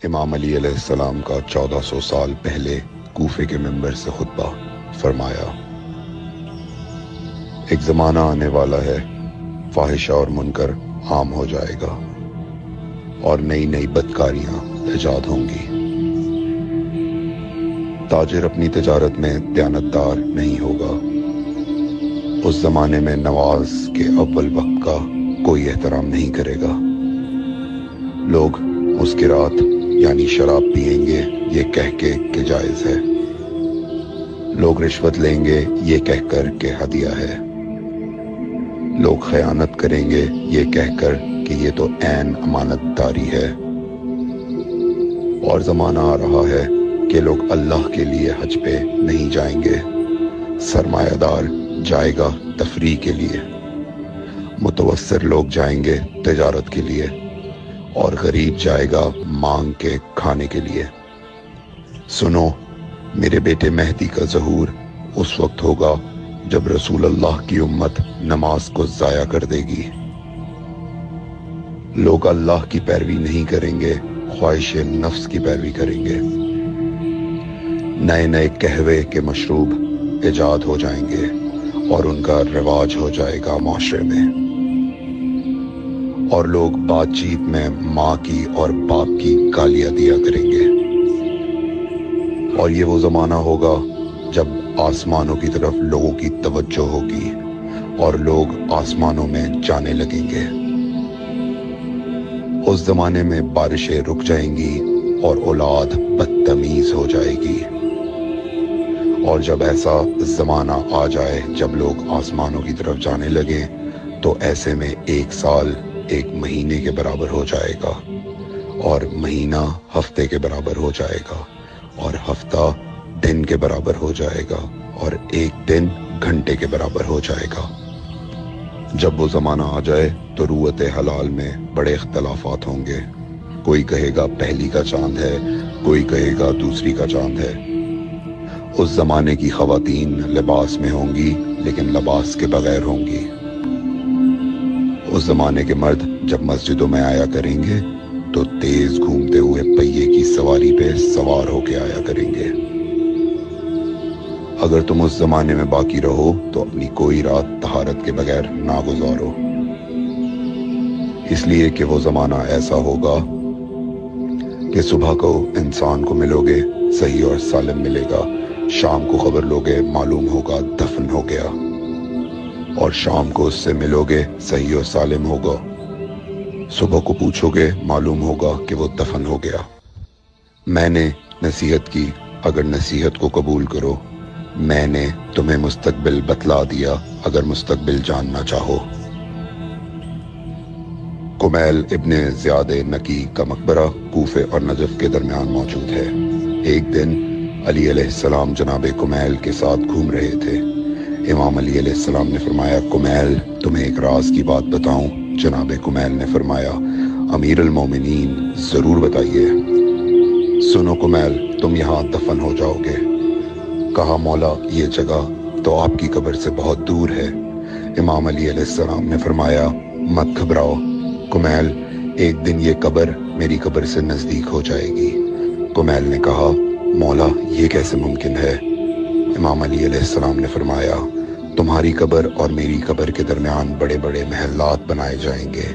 امام علی علیہ السلام کا 1400 سال پہلے کوفے کے منبر سے خطبہ فرمایا، ایک زمانہ آنے والا ہے، فاحشہ اور منکر عام ہو جائے گا اور نئی نئی بدکاریاں ایجاد ہوں گی۔ تاجر اپنی تجارت میں دیانتدار نہیں ہوگا۔ اس زمانے میں نماز کے اول وقت کا کوئی احترام نہیں کرے گا۔ لوگ مسکرات یعنی شراب پئیں گے یہ کہہ کے کہ جائز ہے۔ لوگ رشوت لیں گے یہ کہہ کر کہ ہدیہ ہے۔ لوگ خیانت کریں گے یہ کہہ کر کہ یہ تو عین امانت داری ہے۔ اور زمانہ آ رہا ہے کہ لوگ اللہ کے لیے حج پہ نہیں جائیں گے، سرمایہ دار جائے گا تفریح کے لیے، متوسر لوگ جائیں گے تجارت کے لیے، اور غریب جائے گا مانگ کے کھانے کے لیے۔ سنو، میرے بیٹے مہدی کا ظہور اس وقت ہوگا جب رسول اللہ کی امت نماز کو ضائع کر دے گی۔ لوگ اللہ کی پیروی نہیں کریں گے، خواہش نفس کی پیروی کریں گے۔ نئے نئے قہوے کے مشروب ایجاد ہو جائیں گے اور ان کا رواج ہو جائے گا معاشرے میں، اور لوگ بات چیت میں ماں کی اور باپ کی گالیاں دیا کریں گے۔ اور یہ وہ زمانہ ہوگا جب آسمانوں کی طرف لوگوں کی توجہ ہوگی اور لوگ آسمانوں میں جانے لگیں گے۔ اس زمانے میں بارشیں رک جائیں گی اور اولاد بدتمیز ہو جائے گی۔ اور جب ایسا زمانہ آ جائے جب لوگ آسمانوں کی طرف جانے لگیں تو ایسے میں ایک سال ایک مہینے کے برابر ہو جائے گا، اور مہینہ ہفتے کے برابر ہو جائے گا، اور ہفتہ دن کے برابر ہو جائے گا، اور ایک دن گھنٹے کے برابر ہو جائے گا۔ جب وہ زمانہ آ جائے تو روت حلال میں بڑے اختلافات ہوں گے۔ کوئی کہے گا پہلی کا چاند ہے، کوئی کہے گا دوسری کا چاند ہے۔ اس زمانے کی خواتین لباس میں ہوں گی لیکن لباس کے بغیر ہوں گی۔ اس زمانے کے مرد جب مسجدوں میں آیا کریں گے تو تیز گھومتے ہوئے پہیے کی سواری پہ سوار ہو کے آیا کریں گے۔ اگر تم اس زمانے میں باقی رہو تو اپنی کوئی رات طہارت کے بغیر نہ گزارو، اس لیے کہ وہ زمانہ ایسا ہوگا کہ صبح کو انسان کو ملو گے صحیح اور سالم ملے گا، شام کو خبر لوگے معلوم ہوگا دفن ہو گیا، اور شام کو اس سے ملو گے صحیح اور سالم ہوگا، صبح کو پوچھو گے معلوم ہوگا کہ وہ دفن ہو گیا۔ میں نے نصیحت کی، اگر نصیحت کو قبول کرو، میں نے تمہیں مستقبل بتلا دیا اگر مستقبل جاننا چاہو۔ کمیل ابن زیاد نکی کا مقبرہ کوفے اور نجف کے درمیان موجود ہے۔ ایک دن علی علیہ السلام جناب کمیل کے ساتھ گھوم رہے تھے۔ امام علی علیہ السلام نے فرمایا، کمیل تمہیں ایک راز کی بات بتاؤں؟ جناب کمیل نے فرمایا، امیر المومنین ضرور بتائیے۔ سنو کمیل، تم یہاں دفن ہو جاؤ گے۔ کہا، مولا یہ جگہ تو آپ کی قبر سے بہت دور ہے۔ امام علی علیہ السلام نے فرمایا، مت گھبراؤ کمیل، ایک دن یہ قبر میری قبر سے نزدیک ہو جائے گی۔ کمیل نے کہا، مولا یہ کیسے ممکن ہے؟ امام علی علیہ السلام نے فرمایا، تمہاری قبر اور میری قبر کے درمیان بڑے بڑے محلات بنائے جائیں گے،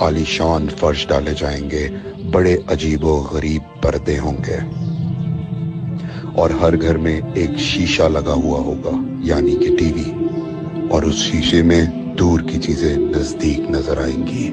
عالی شان فرش ڈالے جائیں گے، بڑے عجیب و غریب پردے ہوں گے، اور ہر گھر میں ایک شیشہ لگا ہوا ہوگا یعنی کہ ٹی وی، اور اس شیشے میں دور کی چیزیں نزدیک نظر آئیں گی۔